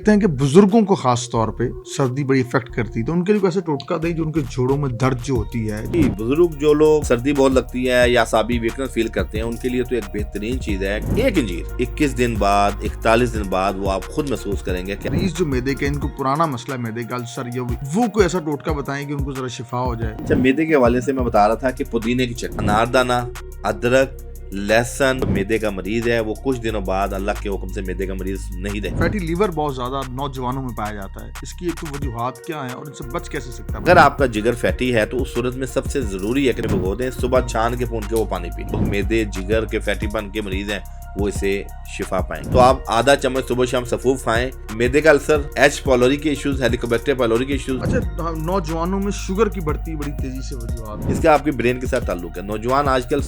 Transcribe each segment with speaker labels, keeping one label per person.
Speaker 1: देखते हैं कि बुजुर्गों को खास तौर पे सर्दी बड़ी इफेक्ट करती है, तो उनके लिए कोई ऐसा टोटका दें जो उनके जोड़ों में दर्द जो होती है।
Speaker 2: जी, बुजुर्ग जो लोग सर्दी बहुत लगती है या असाबी वीकनेस फील करते हैं, उनके लिए तो एक बेहतरीन चीज है एक अंजीर। 21 दिन बाद 41 दिन बाद वो आप खुद महसूस करेंगे कि
Speaker 1: मरीज जो मैदे के, इनको पुराना मसला है मैदे का, अल्सर या वो कोई ऐसा टोटका बताएं कि उनको जरा शिफा हो जाए।
Speaker 2: अच्छा, मैदे के हवाले से मैं बता रहा था कि पुदीने की चटनी, अनारदाना, अदरक, लहसुन। मैदे का मरीज है वो कुछ दिनों बाद अल्लाह के हुक्म से मैदे का मरीज नहीं रहे।
Speaker 1: फैटी लीवर बहुत ज्यादा नौजवानों में पाया जाता है, इसकी एक तो वजूहात क्या है और इनसे बच कैसे सकता है?
Speaker 2: अगर आपका जिगर फैटी है तो उस सूरत में सबसे जरूरी है कि भिगो दें, सुबह छान के भून के वो पानी पी। मैदे जिगर के फैटीपन के मरीज हैं वो इसे शिफा पाएं, तो आप आधा चम्मच सुबह शाम सफूफ खाएं। मैदे का अल्सर, एच पायलोरी के इश्यूज, हेलिकोबैक्टर पायलोरी के इश्यूज।
Speaker 1: अच्छा, नौजवानों में शुगर की बढ़ती बड़ी तेजी से वजूहात,
Speaker 2: इसका आपके ब्रेन के साथ ताल्लुक है। नौजवान आजकल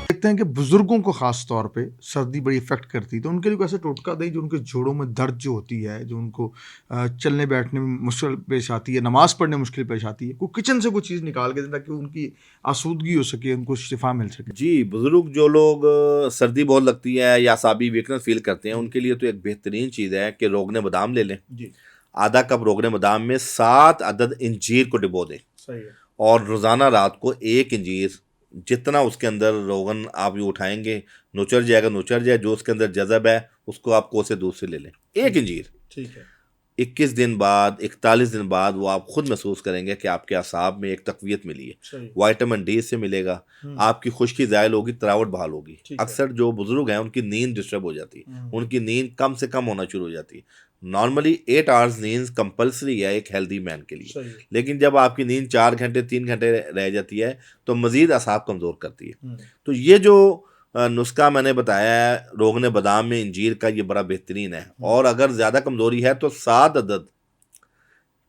Speaker 1: देखते हैं कि बुजुर्गों को खास तौर पे सर्दी बड़ी इफेक्ट करती है, तो उनके लिए कोई ऐसा टोटका दें जो उनके जोड़ों में दर्द जो होती है, जो उनको चलने बैठने में मुश्किल पेश आती है, नमाज पढ़ने में मुश्किल पेश आती है, कोई किचन से कोई चीज़ निकाल के दें ताकि उनकी आसूदगी हो सके, उनको शिफा मिल सके।
Speaker 2: जी, बुजुर्ग जो लोग सर्दी बहुत लगती है या असाबी वीकनेस फील करते हैं, उनके लिए तो एक बेहतरीन चीज़ है कि रोगने बादाम ले लें।
Speaker 1: जी,
Speaker 2: आधा कप रोगने बादाम में 7 अदद इंजीर को डिबो दें
Speaker 1: सही है।
Speaker 2: और रोज़ाना रात को 1 इंजीर, जितना उसके अंदर रोगन आप ये उठाएंगे नुचर जाएगा, नुचर जाए, जो उसके अंदर जज़ब है उसको आप कोसे दूध से ले लें 1 इंजीर।
Speaker 1: ठीक है।
Speaker 2: 21 दिन बाद 41 दिन बाद वो आप खुद महसूस करेंगे कि आपके असाब में एक तकवीत मिली है। विटामिन डी से मिलेगा, आपकी खुश्की ज़ायल होगी, तरावट बहाल होगी। अक्सर जो बुजुर्ग हैं उनकी नींद डिस्टर्ब हो जाती है, उनकी नींद कम से कम होना शुरू हो जाती है। नॉर्मली 8 आवर्स नींद कंपलसरी है एक हेल्दी मैन के लिए, लेकिन जब आपकी नींद 4 घंटे 3 घंटे रह जाती है तो मजीद असाब कमज़ोर करती है। तो ये जो नुस्खा मैंने बताया है रोगने बादाम में इंजीर का, ये बड़ा बेहतरीन है। और अगर ज़्यादा कमज़ोरी है तो 7 अदद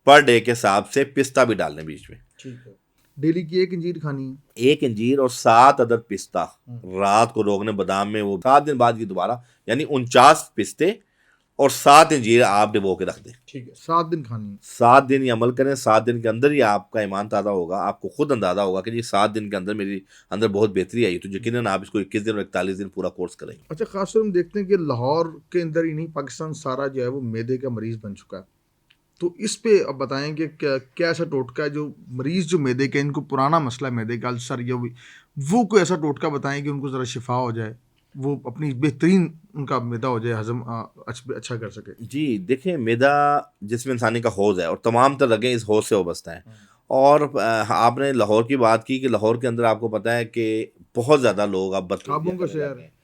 Speaker 2: पर डे के हिसाब से पिस्ता भी डालने बीच में।
Speaker 1: ठीक है। डेली की 1 इंजीर खानी है,
Speaker 2: 1 इंजीर और 7 अदद पिस्ता रात को रोगने बादाम में, वो 7 दिन बाद की दोबारा, यानी 49 पिस्ते और 7 इंजीर आप डिबो के रख दें।
Speaker 1: ठीक है। 7 दिन खानी है।
Speaker 2: 7 दिन ये अमल करें, 7 दिन के अंदर ही आपका ईमान ताज़ा होगा, आपको खुद अंदाज़ा होगा कि जी 7 दिन के अंदर मेरी अंदर बहुत बेहतरी आई। तो यकीनन आप इसको 21 दिन और 41 दिन पूरा कोर्स करेंगे।
Speaker 1: अच्छा, खासतौर हम देखते हैं कि लाहौर के अंदर ही नहीं, पाकिस्तान सारा जो है वो मैदे का मरीज बन चुका है, तो इस पे अब बताएं कि क्या ऐसा टोटका है जो मरीज जो मैदे के, इनको पुराना मसला है मैदे का, अल्सर या वो कोई ऐसा टोटका बताएं कि उनको ज़रा शिफा हो जाए, वो अपनी बेहतरीन उनका मैदा हो जाए, हजम अच्छा कर सके।
Speaker 2: जी देखें, मैदा जिसमें इंसानी का हौज़ है और तमाम तर रगें इस हौज़ से वाबस्ता हैं। और आपने लाहौर की बात की कि लाहौर के अंदर आपको पता है कि बहुत ज़्यादा लोग अब
Speaker 1: ख्वाबों का शहर है।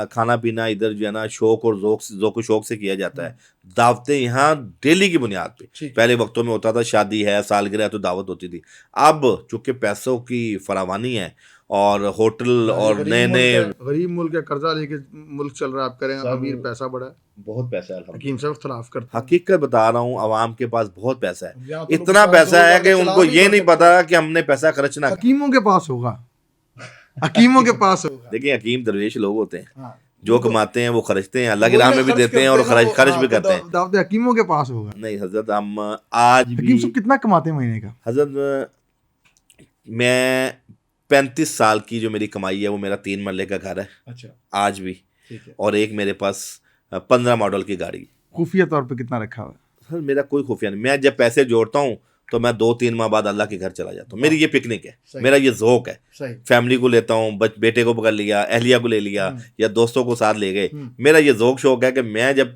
Speaker 2: खाना पीना इधर जो है ना शौक और ज़ौक़ शौक से किया जाता है। दावतें यहाँ डेली की बुनियाद पे, पहले वक्तों में होता था शादी है, सालगिरह है तो दावत होती थी। अब चूँकि पैसों की फरावानी है और होटल और नए नए,
Speaker 1: गरीब मुल्क है, कर्जा लेके मुल्क चल रहा है, आप करें अमीर पैसा बड़ा है,
Speaker 2: बहुत पैसा है।
Speaker 1: हकीम साहब खिलाफ करते हैं।
Speaker 2: हकीकत बता रहा हूँ, अवाम के पास बहुत पैसा है, इतना पैसा है कि उनको ये नहीं पता कि हमने पैसा खर्चना।
Speaker 1: हकीमों के पास होगा, हकीमों के पास होगा।
Speaker 2: देखिए, हकीम दरवेश लोग होते हैं, जो कमाते हैं वो खर्चते हैं, अल्लाह की राह में भी देते हैं और खर्च भी करते हैं।
Speaker 1: दावत हकीमों के पास होगा।
Speaker 2: नहीं हजरत, हम आज भी
Speaker 1: हकीम साहब कितना कमाते हैं महीने का?
Speaker 2: हजरत, मैं 35 साल की जो मेरी कमाई है वो मेरा 3 मरले का घर है।
Speaker 1: अच्छा,
Speaker 2: आज भी। और एक मेरे पास 15 मॉडल की गाड़ी।
Speaker 1: खुफिया तौर पे कितना रखा हुआ है?
Speaker 2: सर मेरा कोई खुफिया नहीं, मैं जब पैसे जोड़ता हूँ तो मैं 2-3 माह बाद अल्लाह के घर चला जाता हूँ। मेरी ये पिकनिक है, मेरा ये ज़ौक़ है। फैमिली को लेता हूँ, बेटे को पकड़ लिया, अहलिया को ले लिया या दोस्तों को साथ ले गए। मेरा ये ज़ौक़ शौक़ है कि मैं जब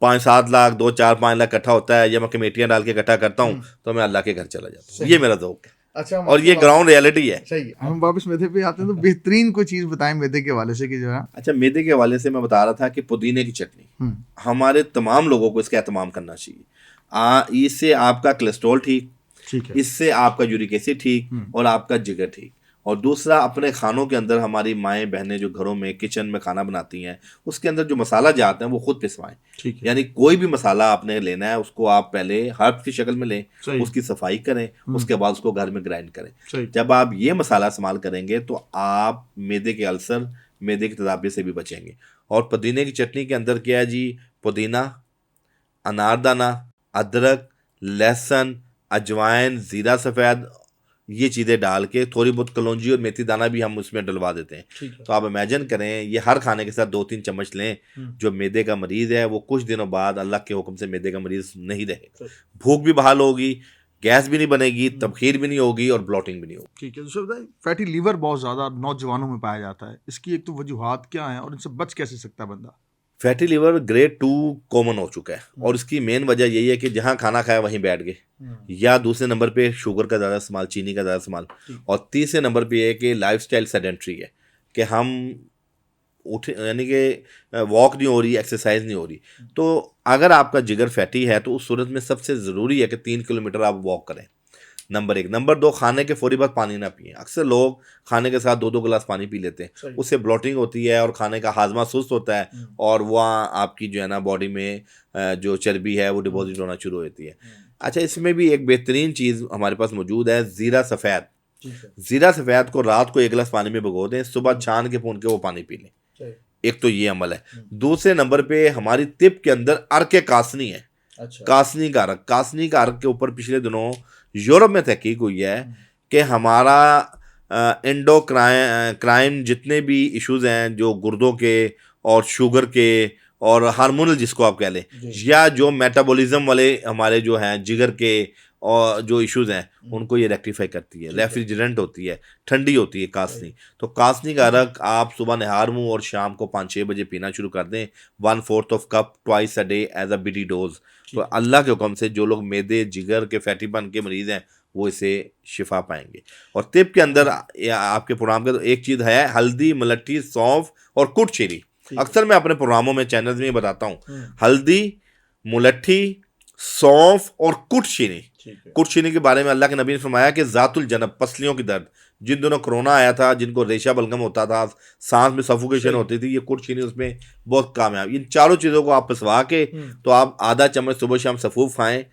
Speaker 2: 5-7 लाख 2-4-5 लाख इकट्ठा होता है या मैं कमेटियाँ डाल के इकट्ठा करता हूँ तो मैं अल्लाह के घर चला जाता हूँ। ये मेरा ज़ौक़ है।
Speaker 1: अच्छा,
Speaker 2: और ये ग्राउंड रियलिटी है।
Speaker 1: सही। हम वापस मैदे पे आते हैं, तो बेहतरीन कोई चीज़ बताएं मैदे के हवाले से कि जो है।
Speaker 2: अच्छा, मैदे के हवाले से मैं बता रहा था कि पुदीने की चटनी हमारे तमाम लोगों को इसका एहतमाम करना चाहिए। इससे आपका कोलेस्ट्रॉल ठीक है, इससे आपका यूरिक एसिड ठीक और आपका जिगर ठीक। और दूसरा, अपने खानों के अंदर हमारी माएँ बहनें जो घरों में किचन में खाना बनाती हैं उसके अंदर जो मसाला जाते हैं वो खुद पिसवाएं। यानी कोई भी मसाला आपने लेना है उसको आप पहले हर्ब की शक्ल में लें, उसकी सफाई करें, उसके बाद उसको घर में ग्राइंड करें। जब आप ये मसाला इस्तेमाल करेंगे तो आप मैदे के अल्सर, मैदे के तेजाबे से भी बचेंगे। और पुदीने की चटनी के अंदर क्या है जी, पुदीना, अनारदाना, अदरक, लहसुन, अजवाइन, ज़ीरा सफ़ेद, ये चीज़ें डाल के थोड़ी बहुत कलौंजी और मेथी दाना भी हम उसमें डलवा देते हैं। तो आप इमेजिन करें, ये हर खाने के साथ 2-3 चम्मच लें। जो मैदे का मरीज़ है वो कुछ दिनों बाद अल्लाह के हुक्म से मैदे का मरीज़ नहीं रहेगा, भूख भी बहाल होगी, गैस भी नहीं बनेगी, तबखीर भी नहीं होगी और ब्लॉटिंग भी नहीं होगी।
Speaker 1: ठीक है। दूसरा बताएं, फैटी लीवर बहुत ज़्यादा नौजवानों में पाया जाता है, इसकी एक तो वजूहात क्या हैं और इनसे बच कैसे सकता है बंदा?
Speaker 2: फैटी लिवर ग्रेड 2 कॉमन हो चुका है और इसकी मेन वजह यही है कि जहाँ खाना खाया वहीं बैठ गए, या दूसरे नंबर पे शुगर का ज़्यादा इस्तेमाल, चीनी का ज़्यादा इस्तेमाल, और तीसरे नंबर पे है कि लाइफस्टाइल सेडेंट्री है, कि हम उठ यानी कि वॉक नहीं हो रही, एक्सरसाइज नहीं हो रही। तो अगर आपका जिगर फैटी है तो उस सूरत में सबसे ज़रूरी है कि 3 किलोमीटर आप वॉक करें, नंबर 1। नंबर 2, खाने के फौरी बाद पानी ना पिएं। अक्सर लोग खाने के साथ 2-2 गिलास पानी पी लेते हैं, उससे ब्लॉटिंग होती है और खाने का हाजमा सुस्त होता है और वहाँ आपकी जो है ना बॉडी में जो चर्बी है वो डिपॉजिट होना शुरू हो जाती है। अच्छा, इसमें भी एक बेहतरीन चीज़ हमारे पास मौजूद है, ज़ीरा सफ़ेद। ज़ीरा सफ़ेद को रात को 1 गिलास पानी में भिगो दें, सुबह छान के भून के वो पानी पी लें। एक तो ये अमल है। दूसरे नंबर पे हमारी तिब के अंदर अर्क कासनी है। अच्छा। कासनी का अर्क के ऊपर पिछले दिनों यूरोप में तहकीक हुई है कि हमारा क्राइम जितने भी इश्यूज हैं, जो गुर्दों के और शुगर के और हार्मोनल जिसको आप कह लें, या जो मेटाबॉलिज्म वाले हमारे जो हैं जिगर के और जो इश्यूज हैं, उनको ये रेक्टिफाई करती है। रेफ्रिजरेंट होती है, ठंडी होती है कासनी। तो कासनी का अर्क आप सुबह नहार मुँह और शाम को 5-6 बजे पीना शुरू कर दें, 1/4 cup twice a day as a BD dose. तो अल्लाह के हुक्म से जो लोग मैदे, जिगर के फैटीपन के मरीज़ हैं वो इसे शिफा पाएंगे। और तिब के अंदर आपके प्रोग्राम का तो एक चीज़ है, हल्दी, मलट्ठी, सौंफ और कुट चीनी। अक्सर मैं अपने प्रोग्रामों में, चैनल्स में बताता हूँ, हल्दी, मुलट्ठी, सौंफ और कुट चीनी। कुट चीनी के बारे में अल्लाह के नबी ने फरमाया कि ज़ातुल जनब, पसलियों की दर्द, जिन दिनों कोरोना आया था, जिनको रेशा बलगम होता था, सांस में सफोकेशन होती थी, ये कुट चीनी उसमें बहुत कामयाब। इन चारों चीज़ों को आप पिसवा के तो आप आधा चम्मच सुबह शाम सफूफ खाएं।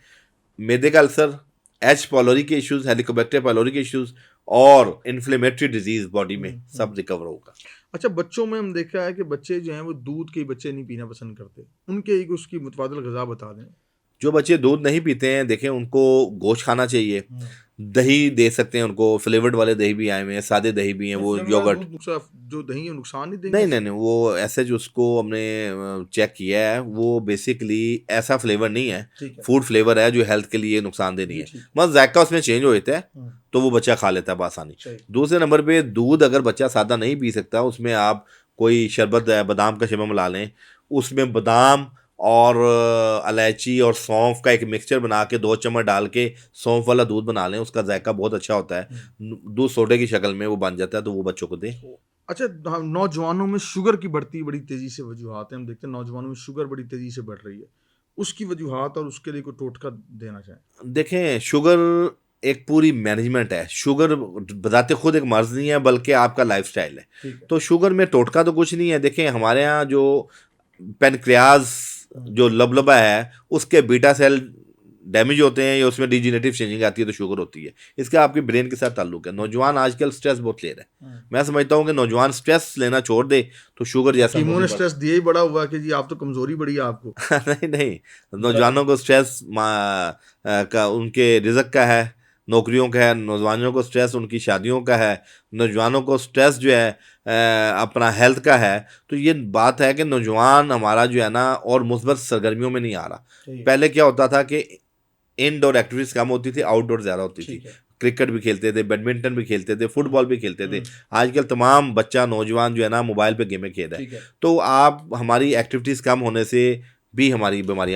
Speaker 2: मैदे का अल्सर, एच पॉलोरी के इश्यूज, हेलिकोबैक्टर पायलोरी के इश्यूज और इन्फ्लेमेटरी डिजीज बॉडी में सब रिकवर होगा।
Speaker 1: अच्छा, बच्चों में हम देखा है कि बच्चे जो हैं वो दूध के बच्चे नहीं पीना पसंद करते, उनके एक उसकी मुतबादल ग़िज़ा बता दें।
Speaker 2: जो बच्चे दूध नहीं पीते हैं, देखें उनको गोश्त खाना चाहिए, दही दे सकते हैं उनको, फ्लेवर्ड वाले दही भी आए हुए हैं, सादे दही भी हैं, वो योगर्ट।
Speaker 1: जो दही है नुकसान नहीं देंगे?
Speaker 2: नहीं, वो ऐसे जो उसको हमने चेक किया है वो बेसिकली ऐसा फ्लेवर नहीं है, फूड फ्लेवर है जो हेल्थ के लिए नुकसानदेह नहीं है। बस जायका उसमें चेंज हो जाता है तो वो बच्चा खा लेता है बआसानी। दूसरे नंबर पे दूध अगर बच्चा सादा नहीं पी सकता, उसमें आप कोई शरबत, बादाम का शरबत मिला लें, उसमें बादाम और इलायची और सौंफ का एक मिक्सचर बना के 2 चम्मच डाल के सौंफ वाला दूध बना लें, उसका जायका बहुत अच्छा होता है, दूध सोडे की शक्ल में वो बन जाता है, तो वो बच्चों को दें।
Speaker 1: अच्छा, नौजवानों में शुगर की बढ़ती बड़ी तेज़ी से वजूहात हैं, हम देखते हैं नौजवानों में शुगर बड़ी तेज़ी से बढ़ रही है, उसकी वजूहात और उसके लिए कोई टोटका देना चाहें?
Speaker 2: देखें, शुगर एक पूरी मैनेजमेंट है। शुगर बताते खुद एक मर्ज नहीं है, बल्कि आपका लाइफस्टाइल है। तो शुगर में टोटका तो कुछ नहीं है। देखें, हमारे यहाँ जो पेनक्रियाज जो लबलबा है, उसके बीटा सेल डैमेज होते हैं या उसमें डिजेनरेटिव चेंजिंग आती है तो शुगर होती है। इसका आपके ब्रेन के साथ ताल्लुक है। नौजवान आजकल स्ट्रेस बहुत ले रहे हैं। मैं समझता हूँ कि नौजवान स्ट्रेस लेना छोड़ दे तो शुगर जैसा
Speaker 1: इन्होंने स्ट्रेस दिया ही बड़ा हुआ कि जी आप तो कमजोरी बड़ी है आपको।
Speaker 2: नहीं, नौजवानों को स्ट्रेस का उनके रिज़्क का है, नौकरियों का है। नौजवानों को स्ट्रेस उनकी शादियों का है। नौजवानों को स्ट्रेस जो है अपना हेल्थ का है। तो ये बात है कि नौजवान हमारा जो है ना और मुस्बत सरगर्मियों में नहीं आ रहा। पहले क्या होता था कि इनडोर एक्टिविटीज कम होती थी, आउटडोर ज़्यादा होती थी। क्रिकेट भी खेलते थे, बैडमिंटन भी खेलते थे, फुटबॉल भी खेलते थे। आजकल तमाम बच्चा नौजवान जो है ना मोबाइल पे गेमें खेल रहा है। तो आप हमारी एक्टिविटीज़ कम होने से भी हमारी बीमारियाँ